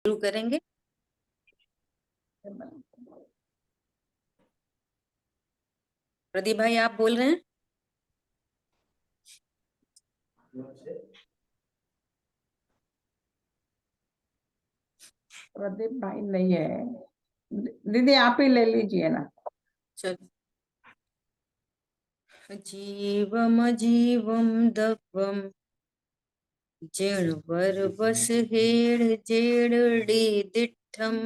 शुरू करेंगे। प्रदीप भाई आप बोल रहे हैं? प्रदीप भाई नहीं है। दीदी आप ही ले लीजिए ना। चलो। जीवम जीवम दवम जेणवर बस हेड़ जेड़े दिठम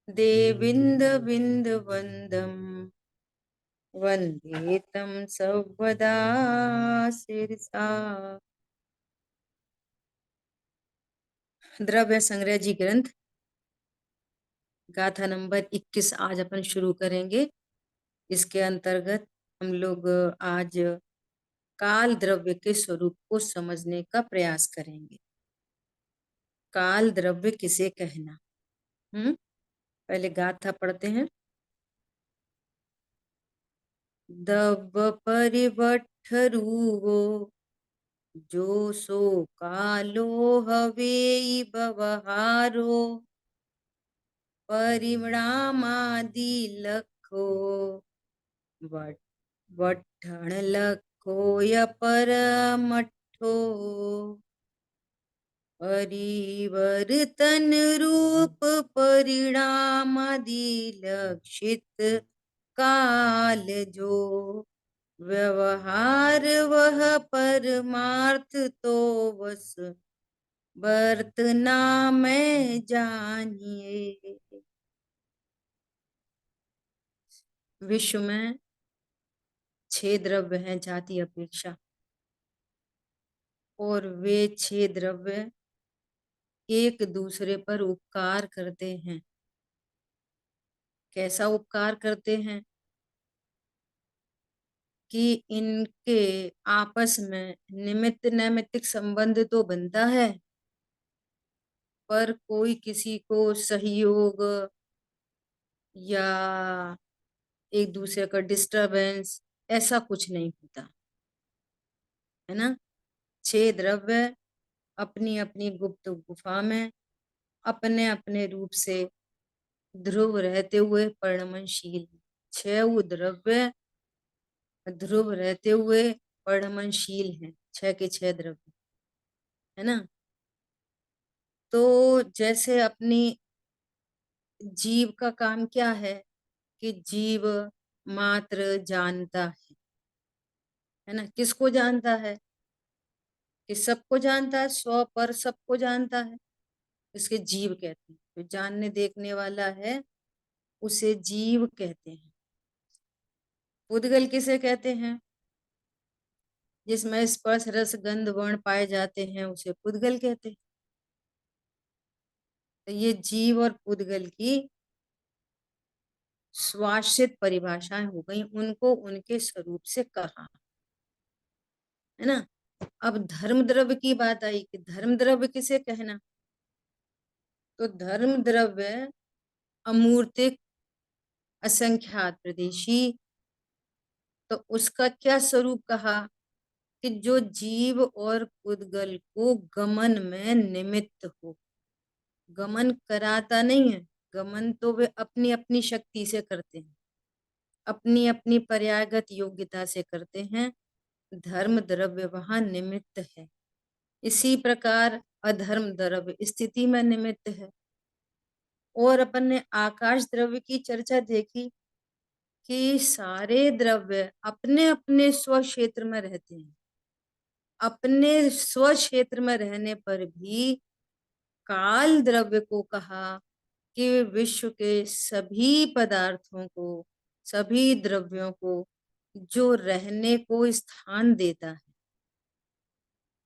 देविंद बिंद वंदम वंदे तम सर्वदा शिरसा। द्रव्य संग्रह जी ग्रंथ गाथा नंबर 21 आज अपन शुरू करेंगे। इसके अंतर्गत हम लोग आज काल द्रव्य के स्वरूप को समझने का प्रयास करेंगे। काल द्रव्य किसे कहना? पहले गाथा पढ़ते हैं। दब परिवठरूहो जो सो कालो हवेई बवहारो परिणामादि लखो वठण लखो य परमठो परिवर्तन रूप परिणामादि लक्षित काल जो व्यवहार वह परमार्थ तो बस वर्तना में जानिए। विश्व में 6 द्रव्य हैं जाति अपेक्षा, और वे 6 द्रव्य एक दूसरे पर उपकार करते हैं। कैसा उपकार करते हैं कि इनके आपस में निमित्त नैमित्तिक संबंध तो बनता है, पर कोई किसी को सहयोग या एक दूसरे का डिस्टरबेंस ऐसा कुछ नहीं होता है ना। 6 द्रव्य अपनी अपनी गुप्त गुफा में अपने अपने रूप से ध्रुव रहते हुए परिणमनशील। 6 द्रव्य ध्रुव रहते हुए परिणमनशील हैं, 6 के 6 द्रव्य, है ना। तो जैसे अपनी जीव का काम क्या है कि जीव मात्र जानता है ना। किसको जानता है? कि सबको जानता है, स्व पर सबको जानता है, इसके जीव कहते हैं। जो जानने देखने वाला है उसे जीव कहते हैं। पुद्गल किसे कहते हैं? जिसमें स्पर्श रस गंध वर्ण पाए जाते हैं उसे पुद्गल कहते हैं। तो ये जीव और पुद्गल की स्वाश्रित परिभाषाएं हो गई, उनको उनके स्वरूप से कहा, है ना। अब धर्म द्रव्य की बात आई कि धर्म द्रव्य किसे कहना? तो धर्म द्रव्य अमूर्तिक असंख्यात प्रदेशी, तो उसका क्या स्वरूप कहा कि जो जीव और पुद्गल को गमन में निमित्त हो। गमन कराता नहीं है, गमन तो वे अपनी अपनी शक्ति से करते हैं, अपनी अपनी पर्यायगत योग्यता से करते हैं। धर्म द्रव्य वहां निमित्त है। इसी प्रकार अधर्म द्रव्य स्थिति में निमित्त है। और अपन ने आकाश द्रव्य की चर्चा देखी कि सारे द्रव्य अपने अपने स्व क्षेत्र में रहते हैं। अपने स्व क्षेत्र में रहने पर भी काल द्रव्य को कहा कि विश्व के सभी पदार्थों को, सभी द्रव्यों को जो रहने को स्थान देता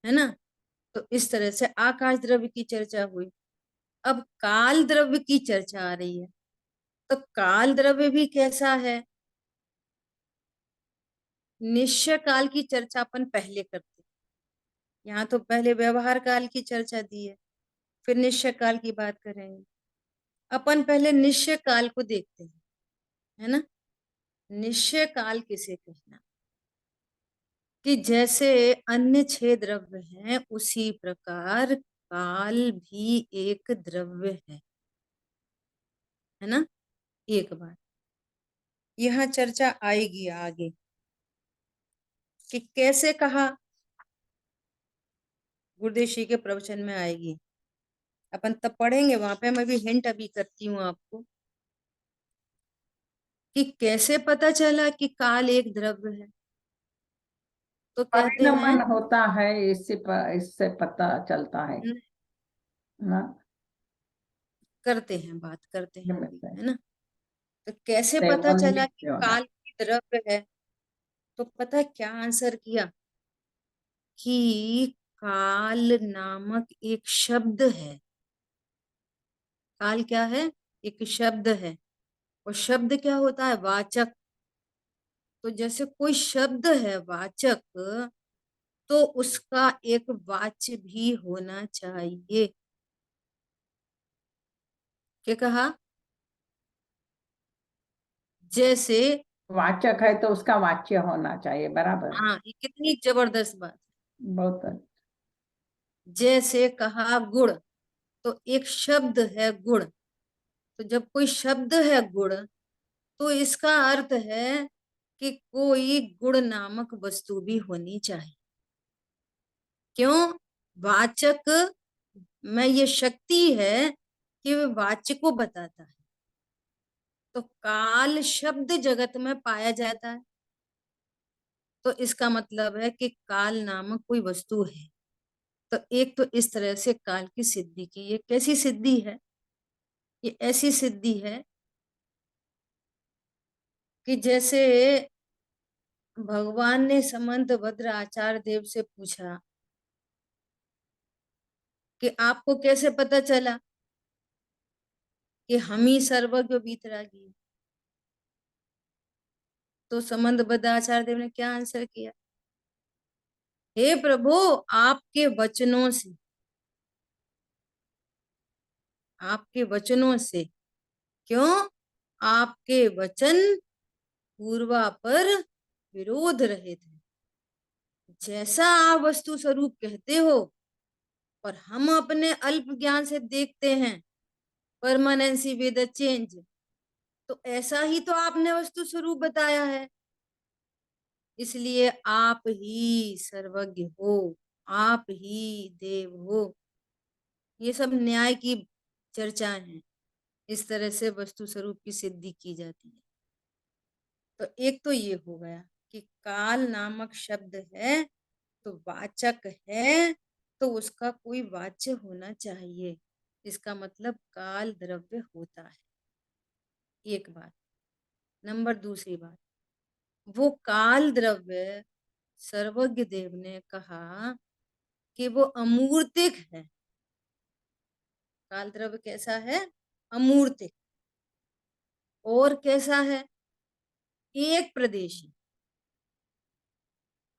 है ना। तो इस तरह से आकाश द्रव्य की चर्चा हुई। अब काल द्रव्य की चर्चा आ रही है। तो काल द्रव्य भी कैसा है? निश्चय काल की चर्चा अपन पहले करते, यहाँ तो पहले व्यवहार काल की चर्चा दी है, फिर निश्चय काल की बात करेंगे। अपन पहले निश्चय काल को देखते हैं, है ना। निश्चय काल किसे कहना? कि जैसे अन्य 6 द्रव्य हैं उसी प्रकार काल भी एक द्रव्य है ना। एक बार यह चर्चा आएगी आगे कि कैसे कहा, गुरुदेव श्री के प्रवचन में आएगी, अपन तब पढ़ेंगे वहां पे। मैं भी हिंट अभी करती हूँ आपको कि कैसे पता चला कि काल एक द्रव्य है। तो कहते हैं, परिणमन होता है, इससे पता चलता है ना। करते हैं, बात करते हैं अभी, निमित्त है ना। तो कैसे पता सेवन चला कि नित्य होगा। काल की द्रव्य है। तो पता है क्या आंसर किया कि काल नामक एक शब्द है। काल क्या है? एक शब्द है। और शब्द क्या होता है? वाचक। तो जैसे कोई शब्द है वाचक, तो उसका एक वाच्य भी होना चाहिए। क्या कहा? जैसे, वाचक है तो उसका वाच्य होना चाहिए, बराबर। हाँ, ये कितनी जबरदस्त बात है। बहुत अच्छा। जैसे कहा गुड़, तो एक शब्द है गुड़। तो जब कोई शब्द है गुड़, तो इसका अर्थ है कि कोई गुण नामक वस्तु भी होनी चाहिए। क्यों? वाचक में ये शक्ति है कि वह वाच्य को बताता है। तो काल शब्द जगत में पाया जाता है, तो इसका मतलब है कि काल नामक कोई वस्तु है। तो एक तो इस तरह से काल की सिद्धि की। ये कैसी सिद्धि है? ये ऐसी सिद्धि है कि जैसे भगवान ने समंत भद्र आचार्य देव से पूछा कि आपको कैसे पता चला कि हम ही सर्वज्ञ वीतरागी हैं? तो समंत भद्र आचार्य देव ने क्या आंसर किया? हे प्रभु, आपके वचनों से, आपके वचनों से। क्यों? आपके वचन पूर्वा पर विरोध रहित है। जैसा आप वस्तु स्वरूप कहते हो और हम अपने अल्प ज्ञान से देखते हैं, परमानेंसी विद चेंज, तो ऐसा ही तो आपने वस्तु स्वरूप बताया है। इसलिए आप ही सर्वज्ञ हो, आप ही देव हो। ये सब न्याय की चर्चाएं हैं। इस तरह से वस्तु स्वरूप की सिद्धि की जाती है। तो एक तो ये हो गया कि काल नामक शब्द है तो वाचक है, तो उसका कोई वाच्य होना चाहिए। इसका मतलब काल द्रव्य होता है। एक बात। नंबर दूसरी बात, वो काल द्रव्य सर्वज्ञ देव ने कहा कि वो अमूर्तिक है। काल द्रव्य कैसा है? अमूर्तिक। और कैसा है? एक प्रदेशी।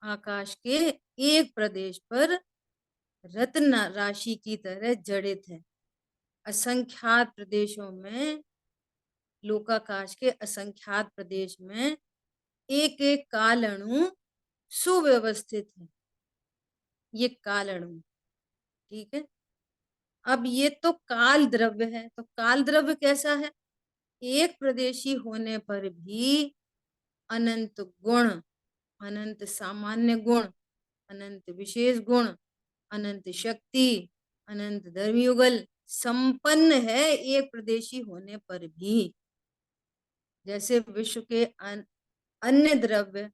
आकाश के एक प्रदेश पर रत्न राशि की तरह जड़ित है। असंख्यात प्रदेशों में, लोकाकाश के असंख्यात प्रदेश में एक एक काल अणु सुव्यवस्थित है। ये काल अणु, ठीक है। अब ये तो काल द्रव्य है। तो काल द्रव्य कैसा है? एक प्रदेशी होने पर भी अनंत गुण, अनंत सामान्य गुण, अनंत विशेष गुण, अनंत शक्ति, अनंत धर्मयुगल संपन्न है। एक प्रदेशी होने पर भी, जैसे विश्व के अन्य द्रव्य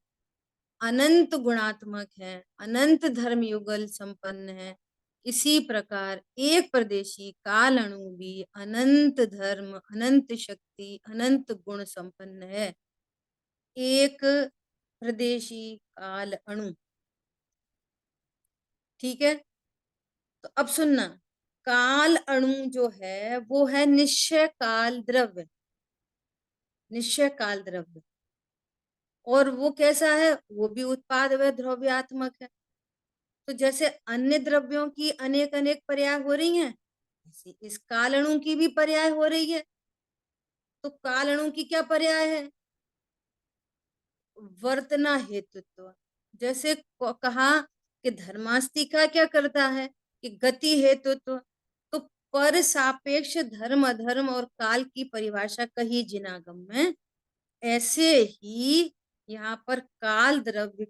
अनंत गुणात्मक है, अनंत धर्म युगल संपन्न है, इसी प्रकार एक प्रदेशी काल अणु भी अनंत धर्म, अनंत शक्ति, अनंत गुण संपन्न है। एक प्रदेशी काल अणु, ठीक है। तो अब सुनना, काल अणु जो है वो है निश्चय काल द्रव्य। निश्चय काल द्रव्य। और वो कैसा है? वो भी उत्पाद व द्रव्यात्मक है। तो जैसे अन्य द्रव्यों की अनेक अनेक पर्याय हो रही हैं, ऐसे इस कालणु की भी पर्याय हो रही है। तो कालणु की क्या पर्याय है? वर्तना हेतुत्व। जैसे कहा कि धर्मास्तिका क्या करता है कि गति है तो पर सापेक्ष धर्म अधर्म और काल की परिभाषा कही जिनागम में, ऐसे ही यहाँ पर काल द्रव्य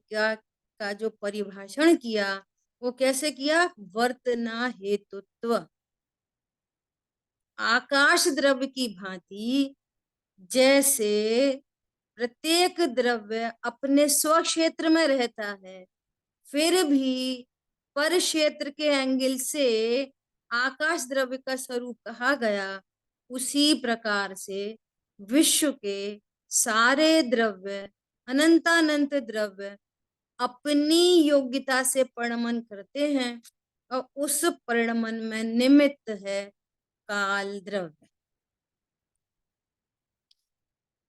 का जो परिभाषण किया वो कैसे किया, वर्तना हेतुत्व। आकाश द्रव्य की भांति जैसे प्रत्येक द्रव्य अपने स्वक्षेत्र में रहता है, फिर भी पर क्षेत्र के एंगल से आकाश द्रव्य का स्वरूप कहा गया, उसी प्रकार से विश्व के सारे द्रव्य, अनंतानंत द्रव्य अपनी योग्यता से परिणमन करते हैं और उस परिणमन में निमित्त है काल द्रव्य।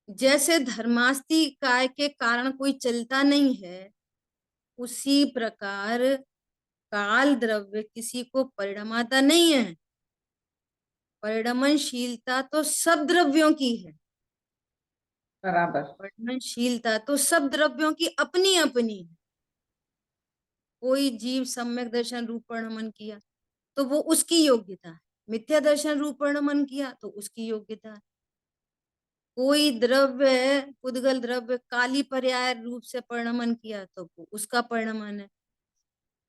जैसे धर्मास्ति काय के कारण कोई चलता नहीं है, उसी प्रकार काल द्रव्य किसी को परिणमाता नहीं है। परिणमनशीलता तो सब द्रव्यों की है, बराबर। परिणमनशीलता तो सब द्रव्यों की अपनी अपनी है। कोई जीव सम्यक दर्शन रूप परिणमन किया तो वो उसकी योग्यता है, मिथ्या दर्शन रूप परिणमन किया तो उसकी योग्यता है। कोई द्रव्य पुद्गल द्रव्य काली पर्याय रूप से परिणमन किया तो वो उसका परिणमन है।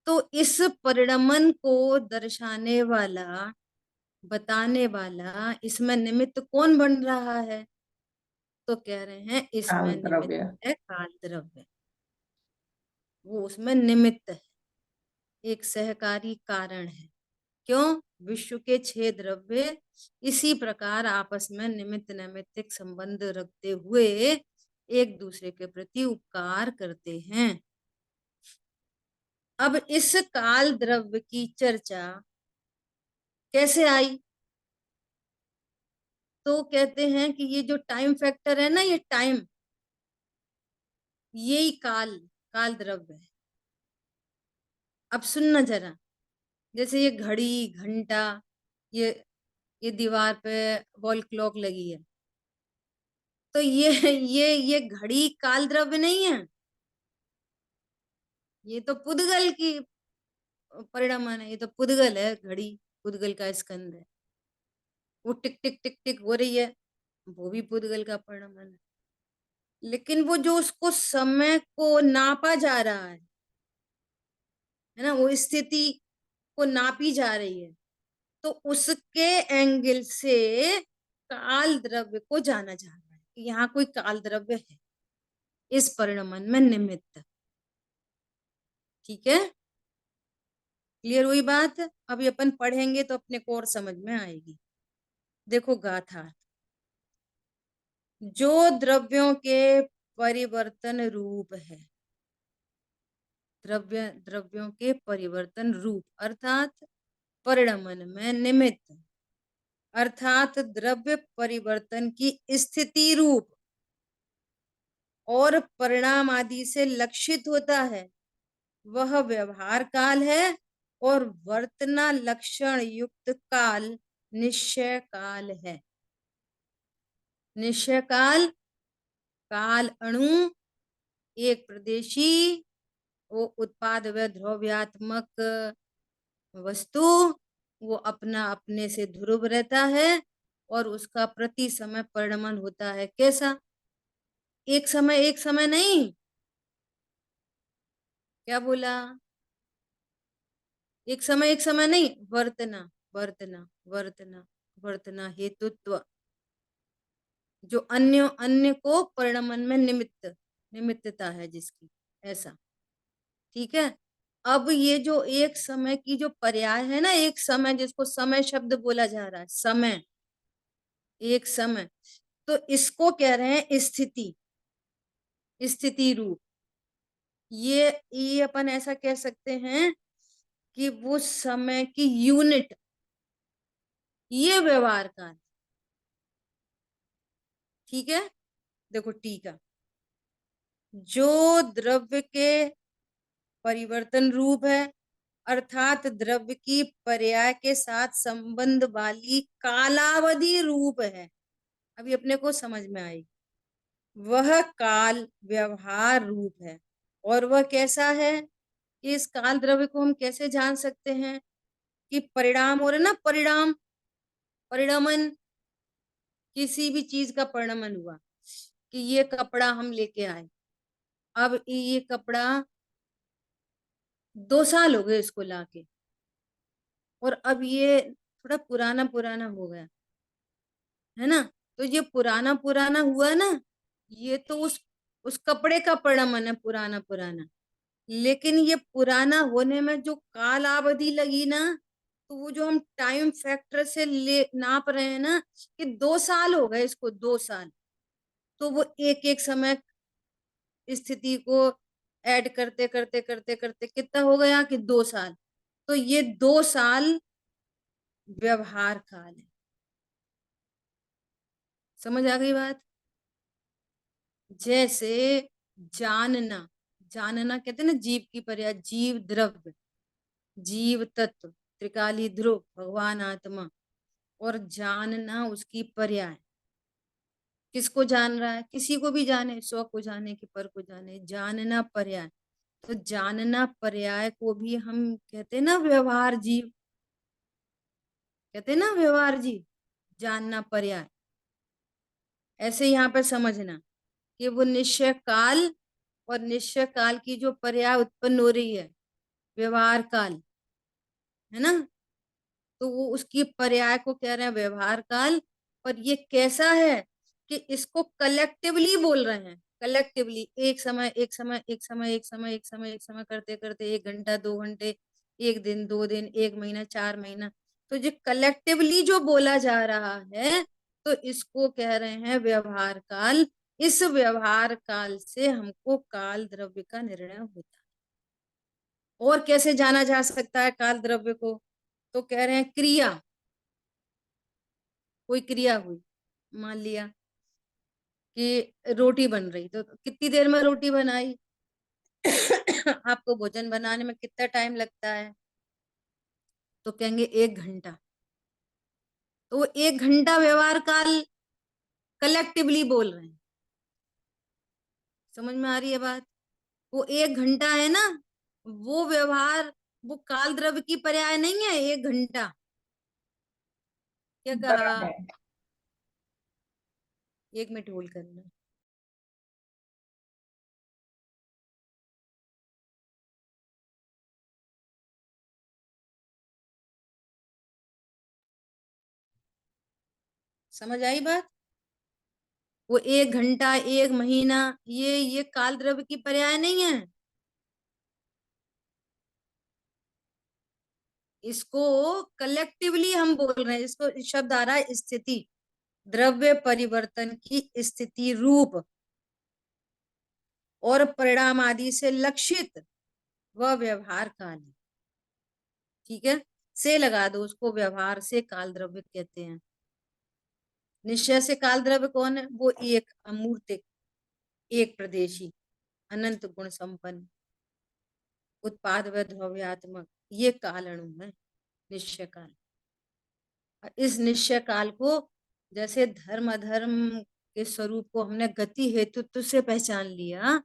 तो इस परिणमन को दर्शाने वाला, बताने वाला, इसमें निमित्त कौन बन रहा है, तो कह रहे हैं काल इसमें निमित्त द्रव्य। है काल द्रव्य। वो उसमें निमित्त है, एक सहकारी कारण है। क्यों? विश्व के 6 द्रव्य इसी प्रकार आपस में निमित्त नैमित्तिक संबंध रखते हुए एक दूसरे के प्रति उपकार करते हैं। अब इस काल द्रव्य की चर्चा कैसे आई, तो कहते हैं कि ये जो टाइम फैक्टर है ना, ये टाइम, यही काल काल द्रव्य है। अब सुनना जरा, जैसे ये घड़ी घंटा, ये ये दीवार पे वॉल क्लॉक लगी है, तो ये घड़ी काल द्रव्य नहीं है, ये तो पुद्गल की परिणामन है, ये तो पुद्गल है, घड़ी पुद्गल का स्कंद है। वो टिक टिक टिक टिक हो रही है, वो भी पुद्गल का परिणामन है। लेकिन वो जो उसको समय को नापा जा रहा है ना, वो स्थिति को नापी जा रही है, तो उसके एंगल से काल द्रव्य को जाना जा रहा है कि यहाँ कोई काल द्रव्य है इस परिणमन में निमित्त। ठीक है, क्लियर हुई बात? अभी अपन पढ़ेंगे तो अपने को और समझ में आएगी। देखो गाथा, जो द्रव्यों के परिवर्तन रूप है, द्रव्यों के परिवर्तन रूप अर्थात परिणमन में निमित्त, अर्थात द्रव्य परिवर्तन की स्थिति रूप और परिणाम आदि से लक्षित होता है, वह व्यवहार काल है, और वर्तना लक्षण युक्त काल निश्चय काल है। निश्चय काल, काल अणु एक प्रदेशी, वो उत्पाद व द्रव्यात्मक वस्तु, वो अपना अपने से ध्रुव रहता है और उसका प्रति समय परिणमन होता है। कैसा? एक समय नहीं, क्या बोला? एक समय नहीं, वर्तना वर्तना वर्तना वर्तना हेतुत्व, जो अन्य अन्य को परिणमन में निमित्तता है जिसकी, ऐसा। ठीक है, अब ये जो एक समय की जो पर्याय है ना, एक समय जिसको समय शब्द बोला जा रहा है, समय, एक समय, तो इसको कह रहे हैं स्थिति, स्थिति रूप। ये अपन ऐसा कह सकते हैं कि वो समय की यूनिट, ये व्यवहार का। ठीक है, देखो टीका, जो द्रव्य के परिवर्तन रूप है, अर्थात द्रव्य की पर्याय के साथ संबंध वाली कालावधि रूप है, अभी अपने को समझ में आई, वह काल व्यवहार रूप है। और वह कैसा है, कि इस काल द्रव्य को हम कैसे जान सकते हैं, कि परिणाम हो रहा है ना, परिणाम, परिणमन, किसी भी चीज का परिणमन हुआ, कि ये कपड़ा हम लेके आए, अब ये कपड़ा 2 साल हो गए इसको लाके, और अब ये थोड़ा पुराना पुराना हो गया, है ना। तो ये पुराना पुराना हुआ ना, ये तो उस कपड़े का परिणमन है, पुराना पुराना। लेकिन ये पुराना होने में जो काल अवधि लगी ना, तो वो जो हम टाइम फैक्टर से ले नाप रहे हैं ना, कि 2 साल हो गए इसको, 2 साल, तो वो एक एक समय स्थिति को ऐड करते करते करते करते कितना हो गया कि 2 साल। तो ये 2 साल व्यवहार काल है। समझ आ गई बात? जैसे जानना, जानना कहते हैं ना, जीव की पर्याय, जीव द्रव्य, जीव तत्व, त्रिकाली ध्रुव, भगवान आत्मा, और जानना उसकी पर्याय। किसको जान रहा है? किसी को भी जाने, स्व को जाने कि पर को जाने, जानना पर्याय। तो जानना पर्याय को भी हम कहते हैं ना व्यवहार जीव, कहते हैं ना व्यवहार जीव, जानना पर्याय। ऐसे यहाँ पर समझना कि वो निश्चय काल और निश्चय काल की जो पर्याय उत्पन्न हो रही है, व्यवहार काल, है ना, तो वो उसकी पर्याय को कह रहे हैं व्यवहार काल। और ये कैसा है कि इसको कलेक्टिवली बोल रहे हैं, कलेक्टिवली, एक समय एक समय एक समय एक समय एक समय एक समय करते करते, 1 घंटा 2 घंटे, 1 दिन 2 दिन, 1 महीना 4 महीना, तो ये कलेक्टिवली जो बोला जा रहा है, तो इसको कह रहे हैं व्यवहार काल। इस व्यवहार काल से हमको काल द्रव्य का निर्णय होता है। और कैसे जाना जा सकता है काल द्रव्य को? तो कह रहे हैं क्रिया, कोई क्रिया हुई, मान लिया कि रोटी बन रही, तो कितनी देर में रोटी बनाई? आपको भोजन बनाने में कितना टाइम लगता है? तो कहेंगे 1 घंटा। तो वो 1 घंटा व्यवहार काल कलेक्टिवली बोल रहे हैं। समझ में आ रही है बात? वो 1 घंटा है ना, वो व्यवहार, वो काल द्रव्य की पर्याय नहीं है 1 घंटा। क्या कहा? बराबर। 1 मिनट होल्ड करना। समझ आई बात? वो 1 घंटा, 1 महीना, ये काल द्रव्य की पर्याय नहीं है। इसको कलेक्टिवली हम बोल रहे हैं, इसको शब्द आ रहा है स्थिति, द्रव्य परिवर्तन की स्थिति रूप और परिणाम आदि से लक्षित वह व्यवहार काल है। ठीक है, से लगा दो उसको, व्यवहार से काल द्रव्य कहते हैं। निश्चय से काल द्रव्य कौन है? वो एक अमूर्त, एक प्रदेशी, अनंत गुण संपन्न, उत्पाद व द्रव्यात्मक, ये काल अणु है निश्चय काल। इस निश्चय काल को, जैसे धर्म अधर्म के स्वरूप को हमने गति हेतुत्व से पहचान लिया,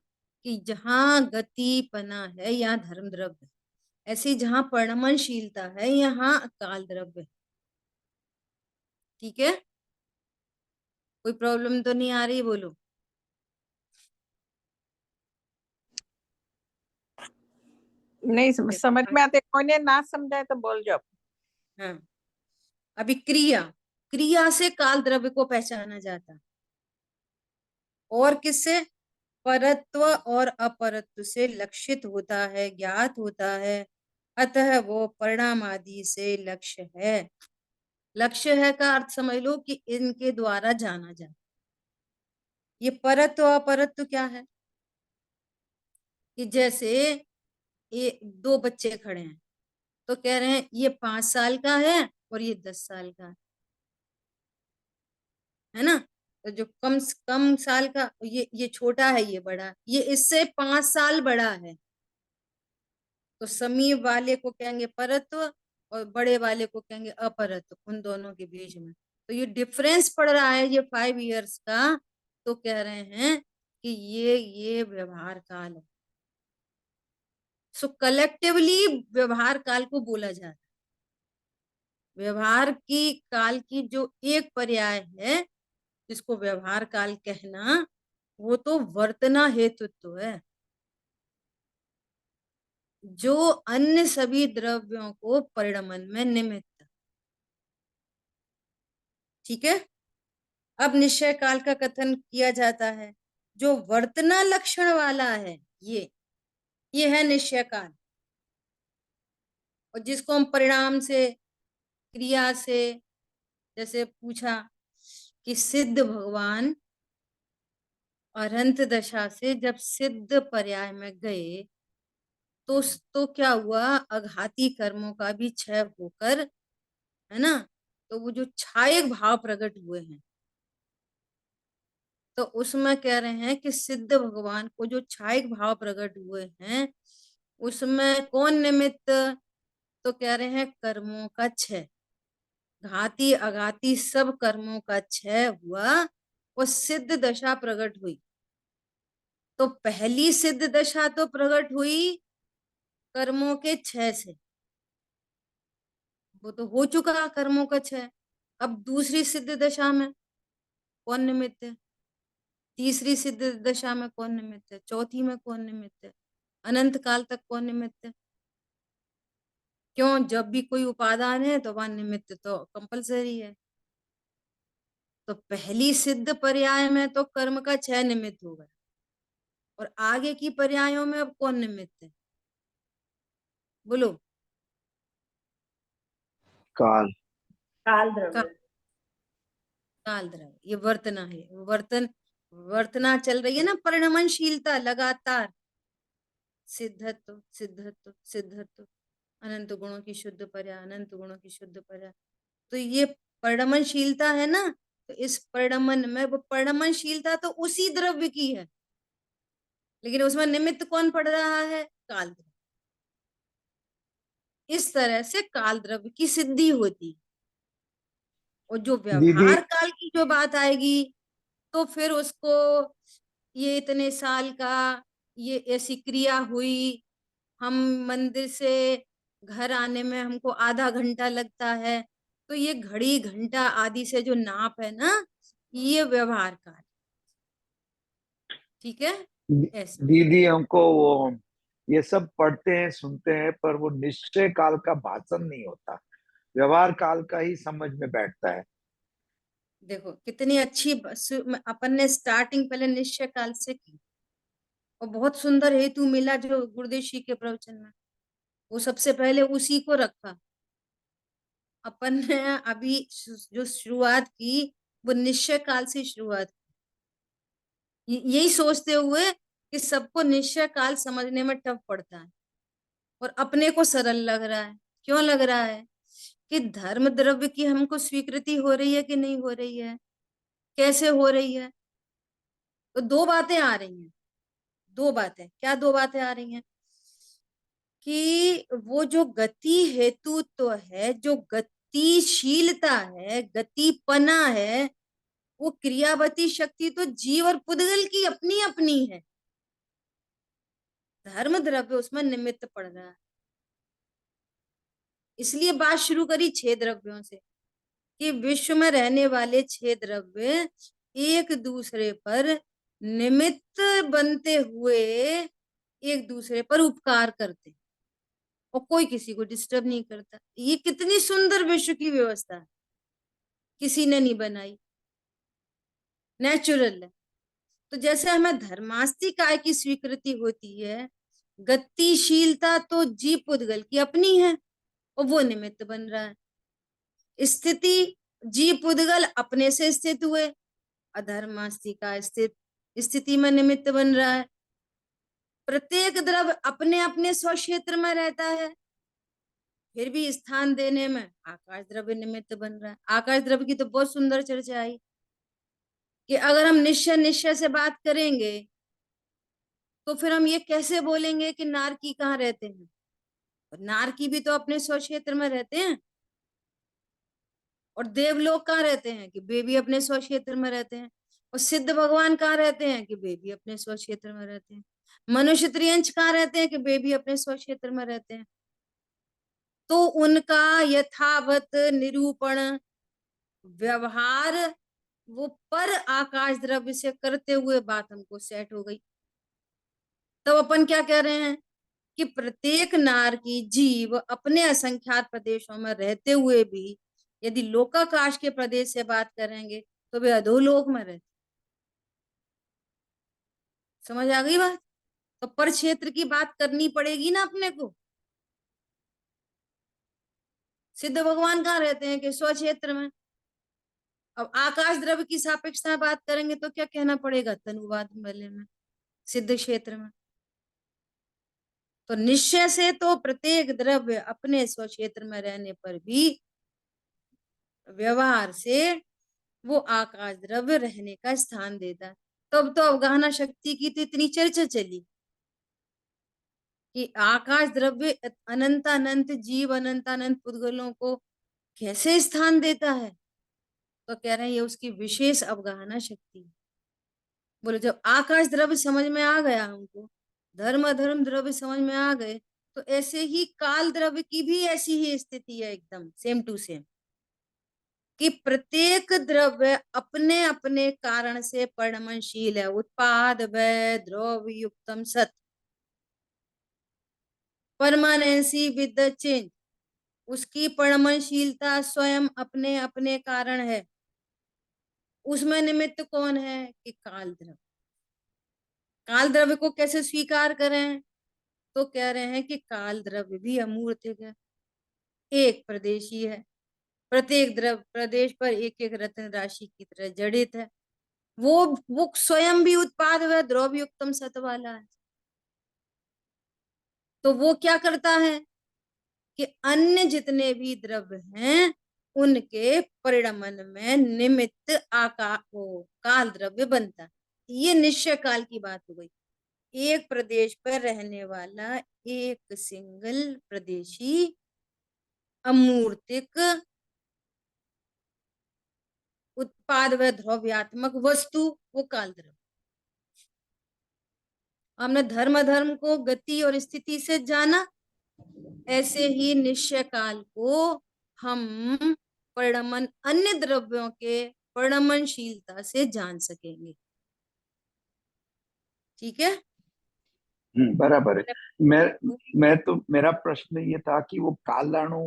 कि जहाँ गतिपना है यहाँ धर्म द्रव्य, ऐसी जहाँ परिणमनशीलता है यहाँ काल द्रव्य है। ठीक है, कोई प्रॉब्लम तो नहीं आ रही? बोलो। नहीं देखो समझ में आते, कोई ने ना समझाए तो बोल जाओ। हाँ, अभी क्रिया, क्रिया से काल द्रव्य को पहचाना जाता, और किससे? परत्व और अपरत्व से लक्षित होता है, ज्ञात होता है, अतः वो परिणाम आदि से लक्ष्य है। लक्ष्य है का अर्थ समझ लो कि इनके द्वारा जाना जाए। ये परत्व अपरत्व क्या है? कि जैसे ये 2 बच्चे खड़े हैं, तो कह रहे हैं ये 5 साल का है और ये 10 साल का है ना। तो जो कम साल का, ये छोटा है, ये बड़ा है, ये इससे 5 साल बड़ा है, तो समीप वाले को कहेंगे परत्व और बड़े वाले को कहेंगे अपरत्व, उन दोनों के बीच में। तो ये डिफरेंस पड़ रहा है, ये 5 इयर्स का, तो कह रहे हैं कि ये व्यवहार काल है। सो कलेक्टिवली व्यवहार काल को बोला जाता है। व्यवहार की काल की जो एक पर्याय है, जिसको व्यवहार काल कहना, वो तो वर्तना हेतुत्व है, जो अन्य सभी द्रव्यों को परिणमन में निमित्त। ठीक है। अब निश्चय काल का कथन किया जाता है, जो वर्तना लक्षण वाला है, ये है निश्चय काल। और जिसको हम परिणाम से, क्रिया से, जैसे पूछा कि सिद्ध भगवान अनंत दशा से जब सिद्ध पर्याय में गए, तो क्या हुआ, अघाती कर्मों का भी क्षय होकर, है ना, तो वो जो छायक भाव प्रकट हुए हैं, तो उसमें कह रहे हैं कि सिद्ध भगवान को जो छायक भाव प्रकट हुए हैं, उसमें कौन निमित्त, तो कह रहे हैं कर्मों का क्षय, घाती अघाती सब कर्मों का क्षय हुआ, वो सिद्ध दशा प्रकट हुई। तो पहली सिद्ध दशा तो प्रकट हुई कर्मों के क्षय से, वो तो हो चुका कर्मों का क्षय। अब दूसरी सिद्ध दशा में कौन निमित्त है, तीसरी सिद्ध दशा में कौन निमित्त है, चौथी में कौन निमित्त है, अनंत काल तक कौन निमित्त है? क्यों, जब भी कोई उपादान है तो वहां निमित्त तो कंपलसरी है। तो पहली सिद्ध पर्याय में तो कर्म का क्षय निमित्त होगा, और आगे की पर्यायों में अब कौन निमित्त है, बोलो? काल। काल का, द्रव्य। काल द्रव्य, ये वर्तना है, वर्तना चल रही है ना, परिणमनशीलता लगातार, सिद्धत्व सिद्धत्व सिद्धत्व, अनंत गुणों की शुद्ध पर्याय, अनंत गुणों की शुद्ध पर्याय। तो ये परिणमनशीलता है ना, तो इस परिणमन में, वो परिणमनशीलता तो उसी द्रव्य की है, लेकिन उसमें निमित्त कौन पड़ रहा है, काल द्रव्य। इस तरह से काल द्रव्य की सिद्धि होती। और जो दीदी, व्यवहार काल की जो बात आएगी, तो फिर उसको, ये इतने साल का, ये ऐसी क्रिया हुई, हम मंदिर से घर आने में हमको आधा घंटा लगता है, तो ये घड़ी घंटा आदि से जो नाप है ना, ये व्यवहार काल। ठीक है, ऐसा। दीदी हमको वो ये सब पढ़ते हैं सुनते हैं, पर वो निश्चय काल का भाषण नहीं होता, व्यवहार काल का ही समझ में बैठता है। देखो कितनी अच्छी अपन ने स्टार्टिंग पहले निश्चय काल से की, और बहुत सुंदर हेतु मिला जो गुरुदेव श्री के प्रवचन में, वो सबसे पहले उसी को रखा। अपन ने अभी जो शुरुआत की, वो निश्चय काल से शुरुआत की, यही सोचते हुए कि सबको निश्चय काल समझने में टफ पड़ता है, और अपने को सरल लग रहा है। क्यों लग रहा है? कि धर्म द्रव्य की हमको स्वीकृति हो रही है कि नहीं हो रही है, कैसे हो रही है? तो दो बातें आ रही हैं। दो बातें, क्या दो बातें आ रही हैं? कि वो जो गति हेतु तो है, जो गतिशीलता है, गतिपना है, वो क्रियावती शक्ति तो जीव और पुद्गल की अपनी अपनी है, धर्म द्रव्य उसमें निमित्त पड़ रहा है। इसलिए बात शुरू करी छह द्रव्यों से, कि विश्व में रहने वाले छह द्रव्य एक दूसरे पर निमित्त बनते हुए एक दूसरे पर उपकार करते, और कोई किसी को डिस्टर्ब नहीं करता। ये कितनी सुंदर विश्व की व्यवस्था है, किसी ने नहीं बनाई, नेचुरल है। तो जैसे हमें धर्मास्ति काय की स्वीकृति होती है, गतिशीलता तो जीव पुद्गल की अपनी है, और वो निमित्त बन रहा है। स्थिति, जीव पुद्गल अपने से स्थित हुए, अधर्मास्ति का स्थित स्थिति में निमित्त बन रहा है। प्रत्येक द्रव्य अपने अपने स्वक्षेत्र में रहता है, फिर भी स्थान देने में आकाश द्रव्य निमित्त बन रहा है। आकाश द्रव्य की तो बहुत सुंदर चर्चा आई, कि अगर हम निश्चय निश्चय से बात करेंगे, तो फिर हम ये कैसे बोलेंगे कि नारकी कहाँ रहते हैं? और नारकी भी तो अपने स्वक्षेत्र में रहते हैं। और देवलोक कहाँ रहते हैं? कि वे भी अपने स्वक्षेत्र में रहते हैं। और सिद्ध भगवान कहाँ रहते हैं? कि वे भी अपने स्वक्षेत्र में रहते हैं। मनुष्य त्रियंश कहाँ रहते हैं? कि वे भी अपने स्वक्षेत्र में रहते हैं। तो उनका यथावत निरूपण व्यवहार वो पर आकाश द्रव्य से करते हुए बात हमको सेट हो गई। तब अपन क्या कह रहे हैं कि प्रत्येक नार की जीव अपने असंख्यात प्रदेशों में रहते हुए भी यदि लोकाकाश के प्रदेश से बात करेंगे तो वे अधोलोक में रहते। समझ आ गई बात? तो पर क्षेत्र की बात करनी पड़ेगी ना अपने को। सिद्ध भगवान कहाँ रहते हैं कि स्व क्षेत्र में। अब आकाश द्रव्य की सापेक्षता बात करेंगे तो क्या कहना पड़ेगा, तनुवाद वाले में, सिद्ध क्षेत्र में। तो निश्चय से तो प्रत्येक द्रव्य अपने स्व क्षेत्र में रहने पर भी व्यवहार से वो आकाश द्रव्य रहने का स्थान देता है। तब तो अवगाहना शक्ति की तो इतनी चर्चा चली कि आकाश द्रव्य अनंत अनंत जीव अनंत अनंत पुद्गलों को कैसे स्थान देता है। तो कह रहे हैं ये उसकी विशेष अवगाहना शक्ति। बोले जब आकाश द्रव्य समझ में आ गया हमको, धर्म अधर्म द्रव्य समझ में आ गए, तो ऐसे ही काल द्रव्य की भी ऐसी ही स्थिति है, एकदम सेम टू सेम, कि प्रत्येक द्रव्य अपने अपने कारण से परिणमनशील है। उत्पाद वय द्रव्य युक्तम सत, परमानेंसी विद द चेंज, उसकी परिणमनशीलता स्वयं अपने अपने कारण है। उसमें निमित्त कौन है कि काल द्रव्य। काल द्रव्य को कैसे स्वीकार करें, तो कह रहे हैं कि काल द्रव्य भी अमूर्त है, एक प्रदेशी है, प्रत्येक द्रव्य प्रदेश पर एक एक रत्न राशि की तरह जड़ित है। वो स्वयं भी उत्पाद व द्रव्य युक्तम सत वाला है। तो वो क्या करता है कि अन्य जितने भी द्रव्य हैं उनके परिणमन में निमित्त काल द्रव्य बनता है। ये निश्चय काल की बात हो गई। एक प्रदेश पर रहने वाला एक सिंगल प्रदेशी अमूर्तिक उत्पाद व द्रव्यात्मक वस्तु, वो काल द्रव्य। हमने धर्म धर्म को गति और स्थिति से जाना, ऐसे ही निश्चय काल को हम परिणमन अन्य द्रव्यों के परिणमनशीलता से जान सकेंगे। ठीक है, बराबर है। मैं तो मेरा प्रश्न ये था कि वो कालाणु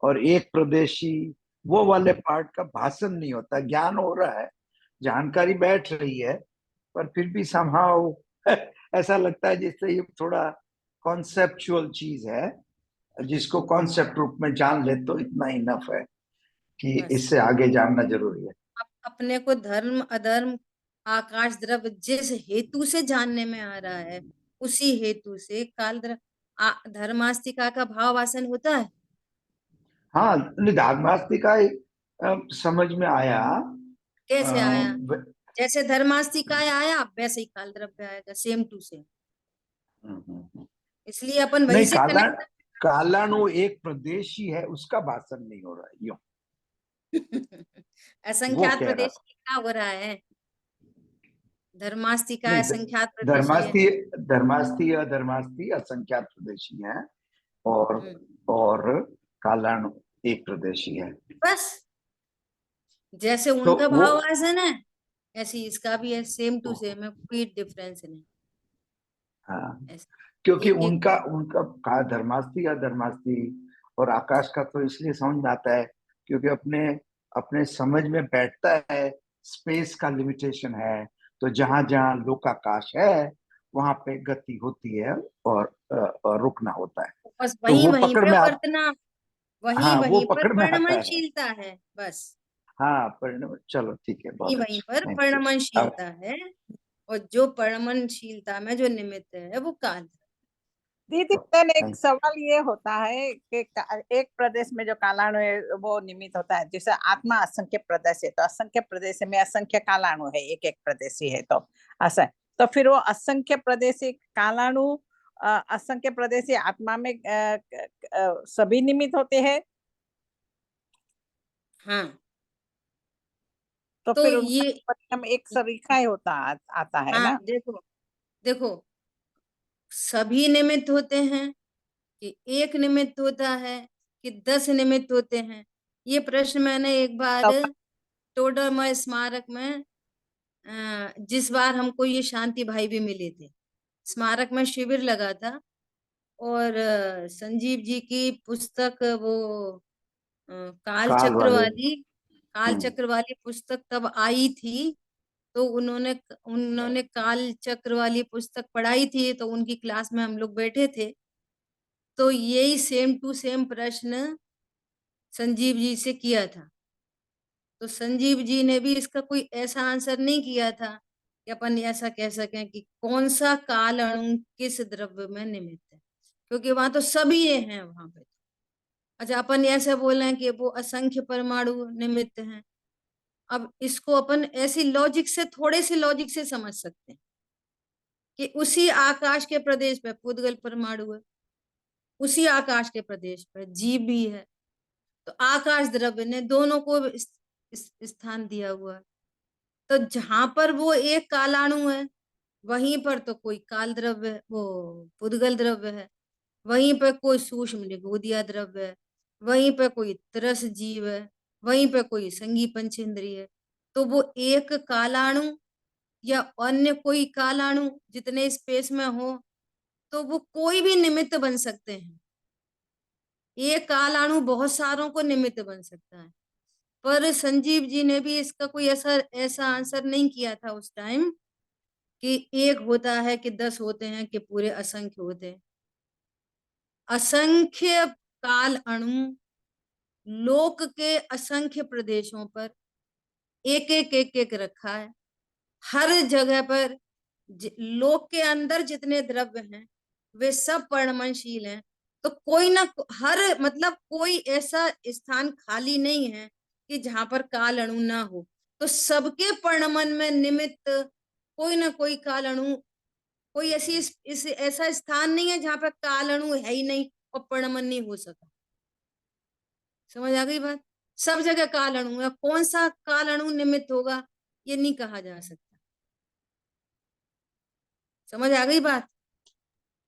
और एक प्रदेशी वो वाले पार्ट का भाषण नहीं होता, ज्ञान हो रहा है, जानकारी बैठ रही है, पर फिर भी समहाउ ऐसा लगता है जैसे ये थोड़ा कॉन्सेप्चुअल चीज है, जिसको कॉन्सेप्ट रूप में जान ले तो इतना इनफ है कि बस इससे आगे जानना जरूरी है। अपने को धर्म अधर्म आकाश द्रव्य जिस हेतु से जानने में आ रहा है, उसी हेतु से काल द्रव्य धर्मास्तिका का भाव वासन होता है। हाँ, निधाग्नास्तिका समझ में आया। कैसे आया? व- जैसे धर्मास्तिका आया वैसे ही काल द्रव्य आएगा, सेम टू सेम। इसलिए अपन वही नहीं, से कनेक्ट कालाणु एक प्रदेशी है, उसका भाषण नहीं हो रहा है यूं। वो असंख्यात कह रहा प्रदेश क्या हो रहा है, धर्मास्तिका नहीं, असंख्यात प्रदेशी है। धर्मास्थी धर्मास्थी अधर्मास्थी असंख्यात प्रदेशी है, और हम्म, और कालाणु एक प्रदेशी है। बस जैसे तो उनका वो, भाव वासन है ऐसे ही इसका भी है, सेम टू सेम है, कोई डिफरेंस नहीं। हाँ, ऐसे क्योंकि एक एक उनका उनका का धर्मास्थी या धर्मास्थी और आकाश का तो इसलिए समझ में आता है क्योंकि अपने अपने समझ में बैठता है। स्पेस का लिमिटेशन है, तो जहां जहां लोकाकाश है वहां पे गति होती है, और रुकना होता है। बस तो वहीं वो वहीं पकड़ पे में वर्तना, वहीं हाँ, वो वहीं पर पकड़ में आता है। परिणमनशीलता है बस। हाँ, परिणाम, चलो ठीक है, वहीं बहुत वहीं अच्छा, पर थैंक यू। अब परिणमनशीलता है, और जो परिणमनशीलता में जो निमित्त है वो काल है। दीदी then एक थैंक सवाल ये होता है कि एक प्रदेश में जो कालाणु है वो निमित्त होता है, जैसे आत्मा असंख्य प्रदेश है तो असंख्य प्रदेश में असंख्य कालाणु है, एक एक प्रदेशी है तो ऐसा। तो फिर वो असंख्य प्रदेशी कालाणु असंख्य प्रदेशी आत्मा में सभी निमित्त होते हैं। हाँ, तो तो फिर उनका ये, परिणाम एक सरीखा ही होता आता है हाँ ना। देखो देखो, सभी निमित्त होते हैं कि एक निमित्त होता है कि 10 निमित्त होते हैं? ये प्रश्न मैंने एक बार टोडरमल स्मारक में, जिस बार हमको ये शांति भाई भी मिले थे, स्मारक में शिविर लगा था, और संजीव जी की पुस्तक, वो काल काल चक्र वाले। वाली, काल चक्र वाली पुस्तक तब आई थी, तो उन्होंने उन्होंने काल चक्र वाली पुस्तक पढ़ाई थी, तो उनकी क्लास में हम लोग बैठे थे, तो यही सेम टू सेम प्रश्न संजीव जी से किया था। तो संजीव जी ने भी इसका कोई ऐसा आंसर नहीं किया था कि अपन ऐसा कह सकें कि कौन सा काल अणु किस द्रव्य में निमित्त है, क्योंकि वहां तो सभी ये हैं वहां पे। अच्छा, अपन ऐसे बोल रहे हैं कि वो असंख्य परमाणु निमित्त हैं। अब इसको अपन ऐसी लॉजिक से, थोड़े से लॉजिक से समझ सकते हैं कि उसी आकाश के प्रदेश पे पुद्गल परमाणु है, उसी आकाश के प्रदेश पर जीव भी है, तो आकाश द्रव्य ने दोनों को स्थान दिया हुआ है। तो जहां पर वो एक कालाणु है, वहीं पर तो कोई काल द्रव्य है, वो पुद्गल द्रव्य है, वहीं पर कोई सूक्ष्म निगोदिया द्रव्य है, वहीं पर कोई तरस जीव है, वहीं पर कोई संगी पंचेंद्रिय है। तो वो एक कालाणु या अन्य कोई कालाणु जितने स्पेस में हो, तो वो कोई भी निमित्त बन सकते हैं। एक कालाणु बहुत सारों को निमित्त बन सकता है। पर संजीव जी ने भी इसका कोई ऐसा ऐसा आंसर नहीं किया था उस टाइम कि एक होता है कि 10 होते हैं कि पूरे असंख्य होते हैं। असंख्य काल अणु लोक के असंख्य प्रदेशों पर एक एक एक एक रखा है। हर जगह पर लोक के अंदर जितने द्रव्य हैं वे सब परमाणुशील हैं। तो कोई ना, हर मतलब कोई ऐसा स्थान खाली नहीं है कि जहां पर काल अणु ना हो। तो सबके परमाणु में निमित्त कोई ना कोई काल अणु, कोई इस ऐसा स्थान नहीं है जहां पर काल अणु है ही नहीं और परमाणु नहीं हो सका। समझ आ गई बात? सब जगह काल अणु है, कौन सा काल अणु निमित्त होगा ये नहीं कहा जा सकता। समझ आ गई बात?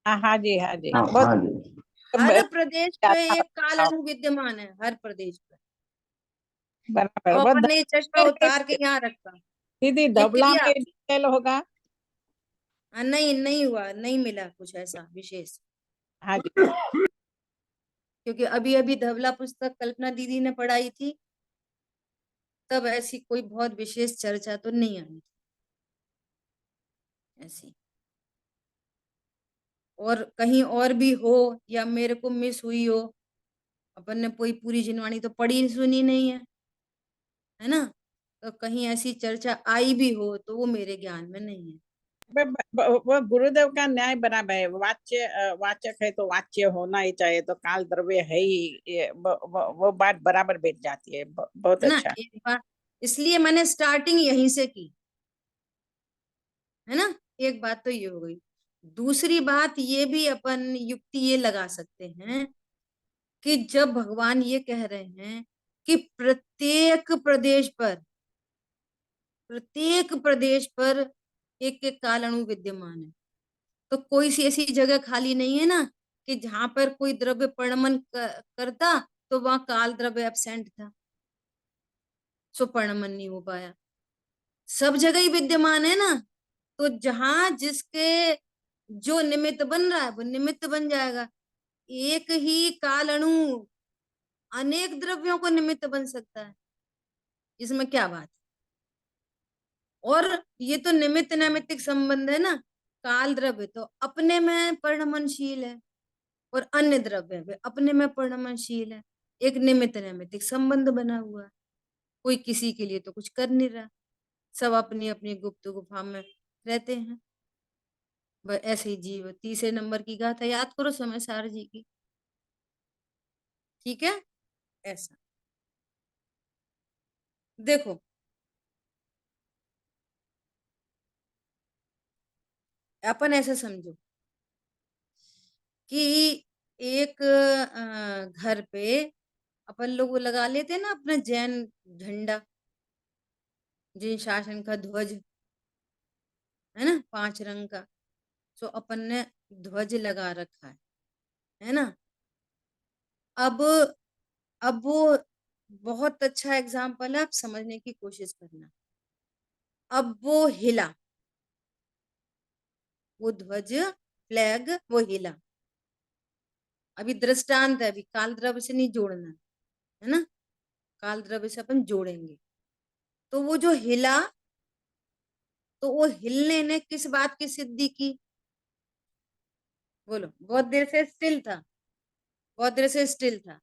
हाँ जी, हाँ जी, हाँ बहुत हाँ जी। हर प्रदेश पे अच्छा एक काल बताओ। अणु विद्यमान है, हर प्रदेश पे। बराबर, अब बहुत अपन ने ये चश्मा उतार के धन्यवाद। यहाँ रखा, दीदी ये धबला क्रिया। में डिटेल होगा? नहीं, नहीं हुआ, नहीं मिला कुछ ऐसा विशेष, हाँ जी। क्योंकि अभी अभी धवला पुस्तक कल्पना दीदी ने पढ़ाई थी, तब ऐसी कोई बहुत विशेष चर्चा तो नहीं आई ऐसी। और कहीं और भी हो या मेरे को मिस हुई हो, अपन ने कोई पूरी जिनवाणी तो पढ़ी सुनी नहीं है ना? तो कहीं ऐसी चर्चा आई भी हो तो वो मेरे ज्ञान में नहीं है। वो गुरुदेव का न्याय बराबर है। वाच्य वाचक है तो वाच्य होना ही चाहिए, तो काल द्रव्य है ही, वो बात बराबर बैठ जाती है। बहुत है ना? अच्छा। एक बात, इसलिए मैंने स्टार्टिंग यहीं से की, है ना? एक बात तो ये हो गई। दूसरी बात ये भी अपन युक्ति ये लगा सकते हैं कि जब भगवान ये कह रहे हैं कि प्रत्येक प्रदेश पर एक एक काल अणु विद्यमान है, तो कोई सी ऐसी जगह खाली नहीं है ना कि जहां पर कोई द्रव्य परिणमन करता तो वहां काल द्रव्य एब्सेंट था, सो परिणमन नहीं हो पाया। सब जगह ही विद्यमान है ना, तो जहां जिसके जो निमित्त बन रहा है वो निमित्त बन जाएगा। एक ही काल अणु अनेक द्रव्यों को निमित्त बन सकता है, इसमें क्या बात है? और ये तो निमित्त नैमित्तिक संबंध है ना। काल द्रव्य तो अपने में परिणमनशील है और अन्य द्रव्य भी अपने में परिणमनशील है। एक निमित्त नैमित्तिक संबंध बना हुआ है, कोई किसी के लिए तो कुछ कर नहीं रहा, सब अपनी अपनी गुप्त गुफा में रहते हैं। बस ऐसे ही जीव। तीसरे नंबर की गाथा याद करो समय सार जी की, ठीक है? ऐसा देखो, अपन ऐसा समझो कि एक घर पे अपन लोग वो लगा लेते हैं ना अपना जैन झंडा, जिन शासन का ध्वज है ना, 5 रंग का। तो अपन ने ध्वज लगा रखा है ना? अब अब वो बहुत अच्छा एग्जाम्पल है, आप समझने की कोशिश करना। अब वो हिला, वो ध्वज फ्लैग वो हिला। अभी दृष्टांत है, अभी काल द्रव्य से नहीं जोड़ना है ना, काल द्रव्य से अपन जोड़ेंगे। तो वो जो हिला, तो वो हिलने ने किस बात की सिद्धि की? बोलो। बहुत देर से स्टिल था, बहुत देर से स्टिल था,